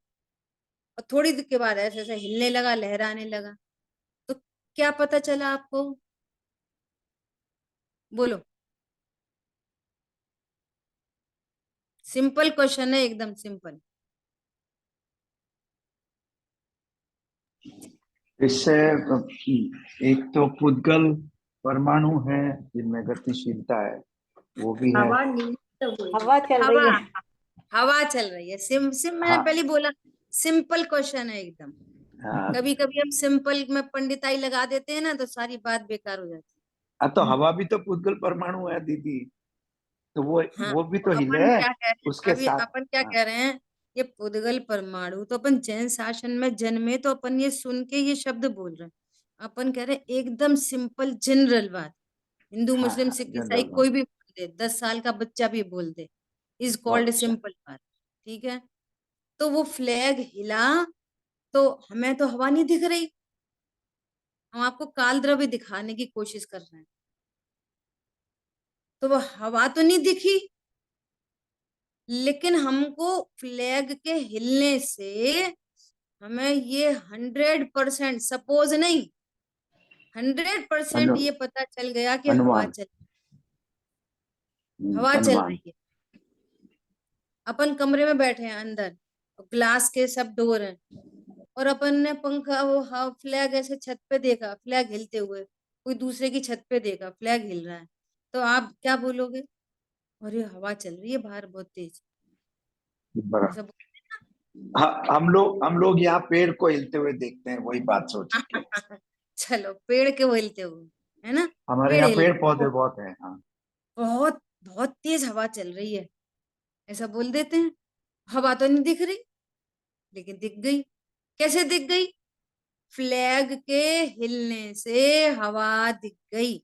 और थोड़ी देर के बाद ऐसे ऐसे हिलने लगा, लहराने लगा। तो क्या पता चला आपको? बोलो। सिंपल क्वेश्चन है, एकदम सिंपल। इससे एक तो पुद्गल परमाणु है जिनमें गतिशीलता है, वो भी है। हवा निमित्त हुई, हवा चल हवा, रही है। हवा चल रही है। सिम सिम मैंने हाँ पहले बोला, सिंपल क्वेश्चन है एकदम। हाँ। कभी कभी हम सिंपल में पंडिताई लगा देते हैं ना, तो सारी बात बेकार हो जाती तो है। हवा भी तो पुद्गल परमाणु है दीदी, तो हाँ, वो भी तो तो हिले अपन क्या कह रहे हैं, उसके अभी साथ। अपन क्या हाँ कह रहे हैं, ये पुद्गल परमाणु, तो अपन जैन शासन में जन्मे, तो अपन ये सुन के ये शब्द बोल रहे हैं। अपन कह रहे हैं एकदम सिंपल जनरल बात, हिंदू हाँ मुस्लिम हाँ, सिख ईसाई जनरल कोई नॉलेज। भी बोल दे, 10 साल का बच्चा भी बोल दे, इज बहुत कॉल्ड अच्छा। सिंपल बात। ठीक है। तो वो फ्लैग हिला, तो हमें तो हवा नहीं दिख रही, हम आपको काल द्रव्य दिखाने की कोशिश कर रहे हैं। तो वो हवा तो नहीं दिखी, लेकिन हमको फ्लैग के हिलने से हमें ये 100%, सपोज नहीं, 100% अनु ये पता चल गया कि अनुमान। हवा चल अनुमान। रही है। अपन कमरे में बैठे हैं अंदर, ग्लास के सब डोर हैं, और अपन ने पंखा वो हाँ फ्लैग ऐसे छत पे देखा, फ्लैग हिलते हुए, कोई दूसरे की छत पे देखा फ्लैग हिल रहा है, तो आप क्या बोलोगे? अरे हवा चल रही है बाहर बहुत तेज, बराबर। ऐसा बोल हम लोग यहाँ पेड़ को हिलते हुए देखते हैं, वही बात सोच के। चलो पेड़ के वो हिलते हुए, है ना, हमारे पेड़ यहाँ हिल पेड़ रहे पौधे हैं, बहुत हैं। हाँ। बहुत बहुत तेज हवा चल रही है, ऐसा बोल देते हैं। हवा तो नहीं दिख रही, लेकिन दिख गई। कैसे दिख गई? फ्लैग के हिलने से हवा दिख गई।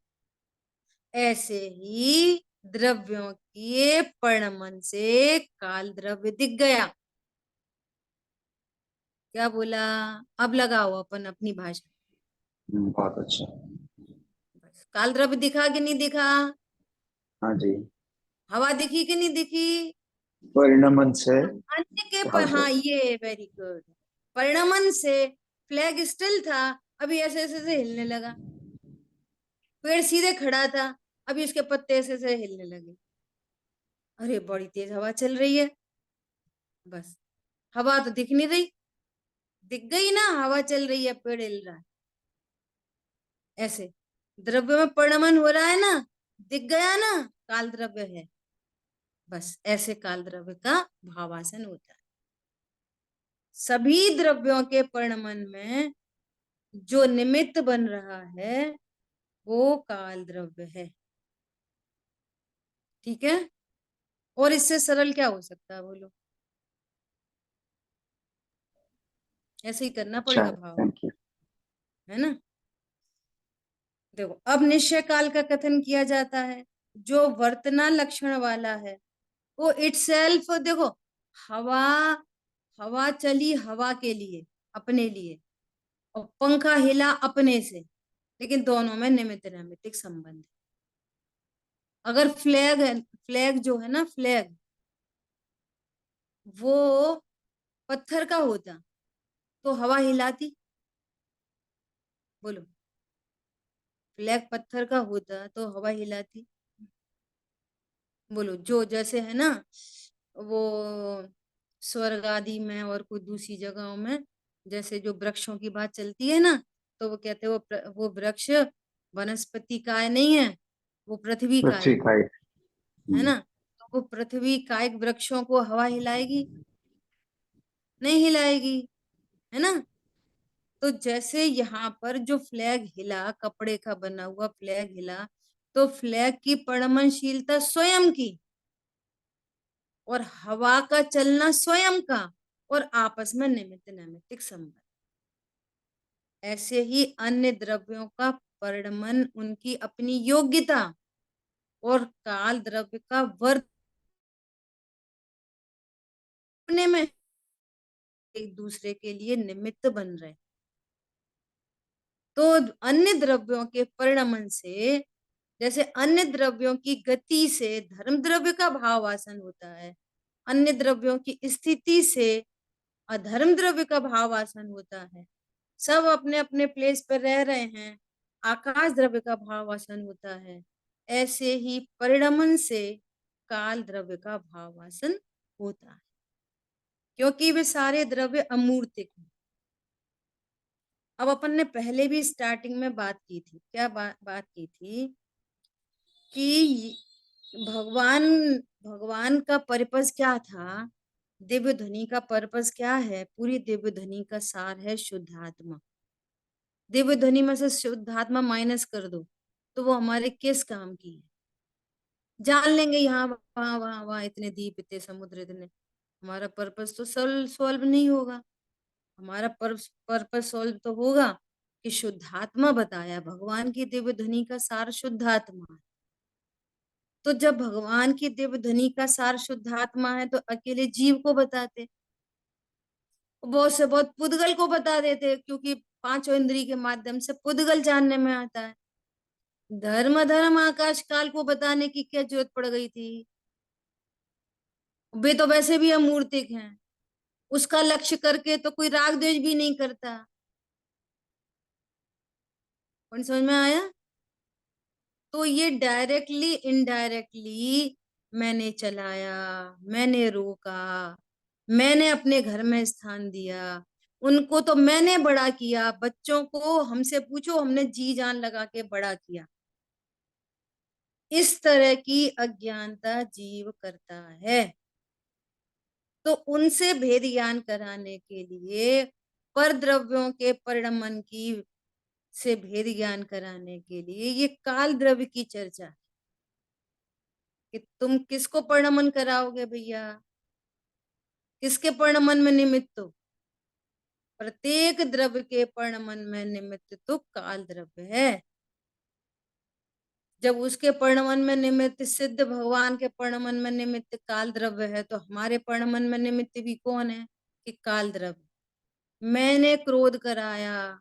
ऐसे ही द्रव्यों के परिणमन से काल द्रव्य दिख गया। क्या बोला? अब लगाओ अपन अपनी भाषा। बहुत अच्छा। बस काल द्रव्य दिखा कि नहीं दिखा? हाँ जी। हवा दिखी कि नहीं दिखी? परिणमन से अन्य के काल पर, हाँ द्रव्य। ये वेरी गुड। परिणमन से फ्लैग स्टिल था, अभी ऐसे ऐसे से हिलने लगा। पेड़ सीधे खड़ा था, अभी उसके पत्ते ऐसे ऐसे हिलने लगे। अरे बड़ी तेज हवा चल रही है। बस हवा तो दिख नहीं रही, दिख गई ना, हवा चल रही है, पेड़ हिल रहा है। ऐसे द्रव्य में परिणमन हो रहा है ना, दिख गया ना, काल द्रव्य है। बस ऐसे काल द्रव्य का भावासन होता है। सभी द्रव्यों के परिणमन में जो निमित्त बन रहा है वो काल द्रव्य है। ठीक है। और इससे सरल क्या हो सकता है, बोलो? ऐसे ही करना अच्छा पड़ेगा है, भाव, थैंक यू। है ना। देखो अब निश्चय काल का कथन किया जाता है, जो वर्तना लक्षण वाला है वो इटसेल्फ, देखो हवा, हवा चली हवा के लिए, अपने लिए, और पंखा हिला अपने से, लेकिन दोनों में निमित्त नैमित्तिक संबंध है। अगर फ्लैग है, फ्लैग जो है ना, फ्लैग वो पत्थर का होता तो हवा हिलाती? बोलो। फ्लैग पत्थर का होता तो हवा हिलाती? बोलो। जो जैसे है ना, वो स्वर्ग आदि में और कोई दूसरी जगहों में जैसे जो वृक्षों की बात चलती है ना, तो वो कहते हैं वो वृक्ष वनस्पति काय नहीं है, वो पृथ्वी काय पृथ्वी का एक। है हम्म, ना। तो वो पृथ्वी कायिक वृक्षों को हवा हिलाएगी? नहीं हिलाएगी, है ना। तो जैसे यहाँ पर जो फ्लैग हिला, कपड़े का बना हुआ फ्लैग हिला, तो फ्लैग की परिणमनशीलता स्वयं की, और हवा का चलना स्वयं का, और आपस में निमित्त नैमित्तिक संबंध। ऐसे ही अन्य द्रव्यों का परिणमन उनकी अपनी योग्यता और काल द्रव्य का वर्तने में एक दूसरे के लिए निमित्त बन रहे। तो अन्य द्रव्यों के परिणमन से, जैसे अन्य द्रव्यों की गति से धर्म द्रव्य का भाव वासन होता है, अन्य द्रव्यों की स्थिति से अधर्म द्रव्य का भाव वासन होता है। सब अपने अपने प्लेस पर रह रहे हैं, आकाश द्रव्य का भाव वासन होता है। ऐसे ही परिणमन से काल द्रव्य का भाव वासन होता है, क्योंकि वे सारे द्रव्य अमूर्तिक हैं। अब अपन ने पहले भी स्टार्टिंग में बात की थी, क्या बात की थी कि भगवान भगवान का पर्पस क्या था, दिव्य ध्वनि का पर्पस क्या है। पूरी दिव्य ध्वनि का सार है शुद्धात्मा। दिव्य ध्वनि में से शुद्धात्मा माइनस कर दो तो वो हमारे किस काम की है। जान लेंगे यहाँ वहां वहां वहां, इतने द्वीप इतने समुद्र इतने, हमारा पर्पस तो सॉल्व नहीं होगा। हमारा पर्पस सॉल्व तो होगा कि शुद्धात्मा बताया, भगवान की दिव्य ध्वनि का सार शुद्धात्मा है। तो जब भगवान की दिव्य ध्वनि का सार शुद्धात्मा है तो अकेले जीव को बताते, बहुत से बहुत पुद्गल को बता देते, क्योंकि पांचों इंद्रिय के माध्यम से पुद्गल जानने में आता है। धर्म धर्म आकाश काल को बताने की क्या जरूरत पड़ गई थी, वे तो वैसे भी अमूर्तिक हैं। उसका लक्ष्य करके तो कोई राग द्वेष भी नहीं करता। कौन समझ में आया। तो ये डायरेक्टली इनडायरेक्टली मैंने चलाया, मैंने रोका, मैंने अपने घर में स्थान दिया, उनको तो मैंने बड़ा किया। बच्चों को हमसे पूछो, हमने जी जान लगा के बड़ा किया। इस तरह की अज्ञानता जीव करता है। तो उनसे भेद ज्ञान कराने के लिए, पर द्रव्यों के परिणमन की से भेद ज्ञान कराने के लिए ये काल द्रव्य की चर्चा है कि तुम किसको परिणमन कराओगे भैया, किसके परिणमन में निमित्त हो। प्रत्येक द्रव्य के परिणमन में निमित्त तो काल द्रव्य है। जब उसके परिणमन में निमित्त सिद्ध भगवान के परिणमन में निमित्त काल द्रव्य है, तो हमारे परिणमन में निमित्त भी कौन है कि काल द्रव्य। मैंने क्रोध कराया,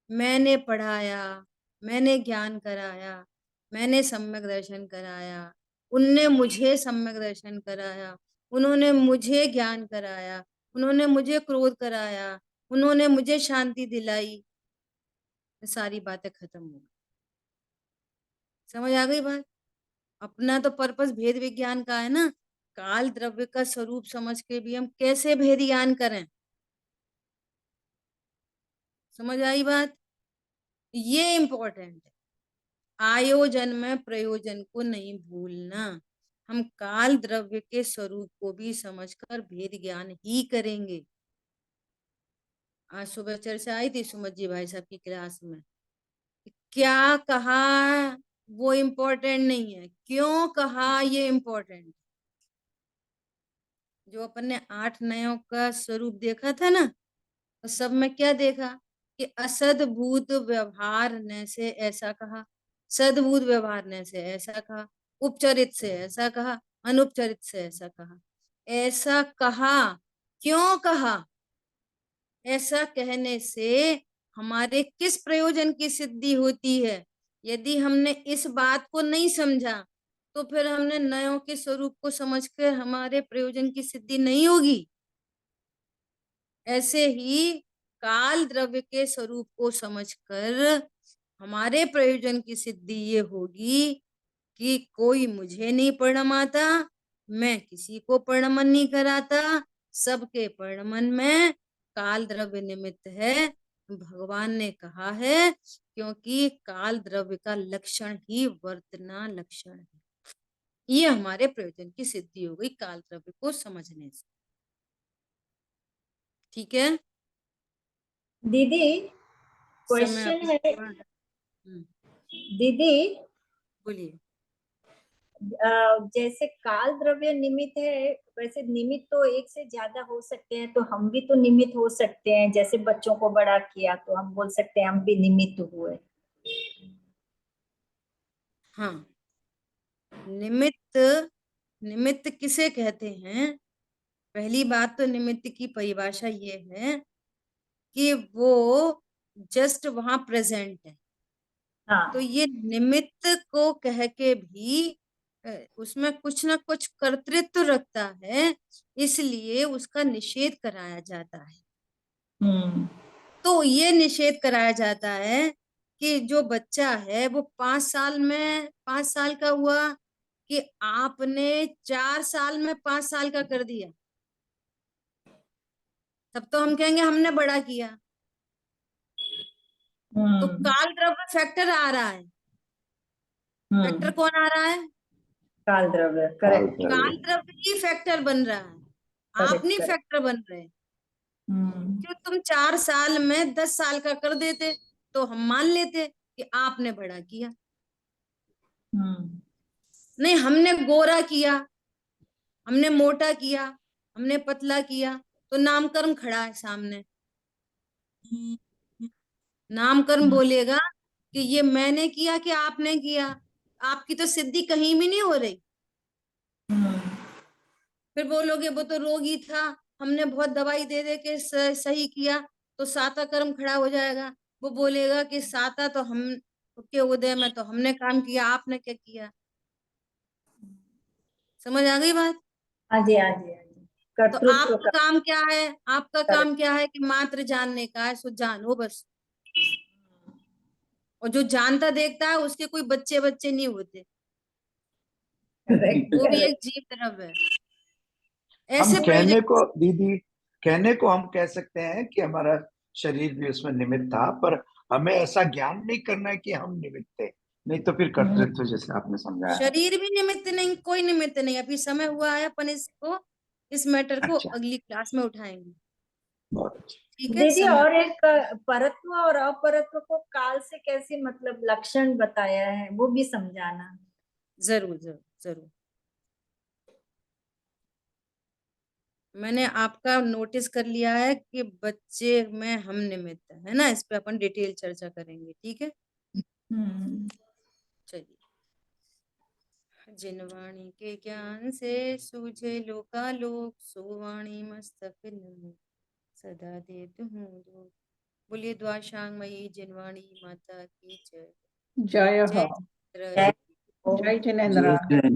मैंने पढ़ाया, मैंने ज्ञान कराया, मैंने सम्यक दर्शन कराया, उनने मुझे सम्यक दर्शन कराया, उन्होंने मुझे ज्ञान कराया, उन्होंने मुझे क्रोध कराया, उन्होंने मुझे शांति दिलाई। सारी बातें खत्म हो गई। समझ आ गई बात। अपना तो पर्पस भेद विज्ञान का है ना। काल द्रव्य का स्वरूप समझ के भी हम कैसे भेद ज्ञान करें। समझ आई बात। ये इंपॉर्टेंट है। आयोजन में प्रयोजन को नहीं भूलना। हम काल द्रव्य के स्वरूप को भी समझकर भेद ज्ञान ही करेंगे। आज सुबह चर्चा आई थी सुमत जी भाई साहब की क्लास में। क्या कहा वो इम्पोर्टेंट नहीं है, क्यों कहा ये इम्पोर्टेंट। जो अपन ने 8 नयों का स्वरूप देखा था ना, तो सब में क्या देखा कि असद्भूत व्यवहार ने से ऐसा कहा, सद्भूत व्यवहार ने से ऐसा कहा, उपचरित से ऐसा कहा, अनुपचरित से ऐसा कहा। ऐसा कहा, क्यों कहा। ऐसा कहने से हमारे किस प्रयोजन की सिद्धि होती है। यदि हमने इस बात को नहीं समझा तो फिर हमने नयों के स्वरूप को समझकर हमारे प्रयोजन की सिद्धि नहीं होगी। ऐसे ही काल द्रव्य के स्वरूप को समझकर हमारे प्रयोजन की सिद्धि ये होगी कि कोई मुझे नहीं परिणमाता, मैं किसी को परिणमन नहीं कराता, सबके परिणमन में काल द्रव्य निमित्त है। भगवान ने कहा है, क्योंकि काल द्रव्य का लक्षण ही वर्तना लक्षण है। ये हमारे प्रयोजन की सिद्धि हो गई काल द्रव्य को समझने से। ठीक है दीदी समय क्वेश्चन है। हम्म, दीदी बोलिए। जैसे काल द्रव्य निमित्त है, वैसे निमित्त तो एक से ज्यादा हो सकते हैं, तो हम भी तो निमित्त हो सकते हैं। जैसे बच्चों को बड़ा किया तो हम बोल सकते हैं हम भी निमित्त हुए। हाँ, निमित्त, निमित्त किसे कहते हैं? पहली बात तो निमित्त की परिभाषा ये है कि वो जस्ट वहां प्रेजेंट है। हाँ। तो ये निमित्त को कह के भी उसमें कुछ ना कुछ कर्तृत्व रखता है, इसलिए उसका निषेध कराया जाता है। तो ये निषेध कराया जाता है कि जो बच्चा है वो 5 साल का हुआ कि आपने 4 साल में 5 साल का कर दिया, तब तो हम कहेंगे हमने बड़ा किया। तो काल द्रव्य फैक्टर आ रहा है। फैक्टर कौन आ रहा है? काल द्रव्य, करेक्ट। काल द्रव्य ही फैक्टर बन रहा है, आप नहीं करेक्ट। फैक्टर बन रहे। क्यों? तुम 4 साल में 10 साल का कर देते तो हम मान लेते कि आपने बड़ा किया। नहीं, हमने गोरा किया, हमने मोटा किया, हमने पतला किया, तो नामकर्म खड़ा है सामने। नामकर्म बोलेगा कि ये मैंने किया कि आपने किया। आपकी तो सिद्धि कहीं भी नहीं हो रही। फिर बोलोगे वो तो रोगी था, हमने बहुत दवाई दे दे के सही किया, तो साता कर्म खड़ा हो जाएगा। वो बोलेगा कि साता तो हम के उदय में तो हमने काम किया, आपने क्या किया। समझ आ गई बात? हाँ जी, हाँ जी, हाँ जी। तो कर्तृत्व आपका का। काम क्या है? आपका करेक्ट। काम क्या है कि मात्र जानने का है, सो जानो बस। और जो जानता देखता है उसके कोई बच्चे बच्चे नहीं होते, करेक्ट। वो भी एक करेक्ट। जीव द्रव्य है। हम ऐसे कहने प्रोजेक्ट। को दीदी, कहने को हम कह सकते हैं कि हमारा शरीर भी उसमें निमित्त था, पर हमें ऐसा ज्ञान नहीं करना है कि हम निमित्त थे, नहीं तो फिर कर्तृत्व जैसे आपने समझाया है। शरीर भी निमित्त नहीं, कोई निमित्त नहीं। अभी समय हुआ है, अपन इसको, इस मैटर को अच्छा, अगली क्लास में उठाएंगे। बहुत अच्छा। ठीक है, दीदी, समय। और एक परत्व और अपरत्व को काल से कैसे मतलब लक्षण बताया है, वो भी समझाना। जरूर जरूर जरूर। मैंने आपका नोटिस कर लिया है कि बच्चे में हम निमित्त है ना, इस पे अपन डिटेल चर्चा करेंगे। ठीक है, चलिए। जिन वाणी के ज्ञान से सूझे लोकालोक, सो वाणी मस्तक न सदा देत हूँ लोक। बोलिए द्वाशांगमयी जिनवाणी माता की जय। जय जय हो। चित्र। जय हो। जय जिनेन्द्र।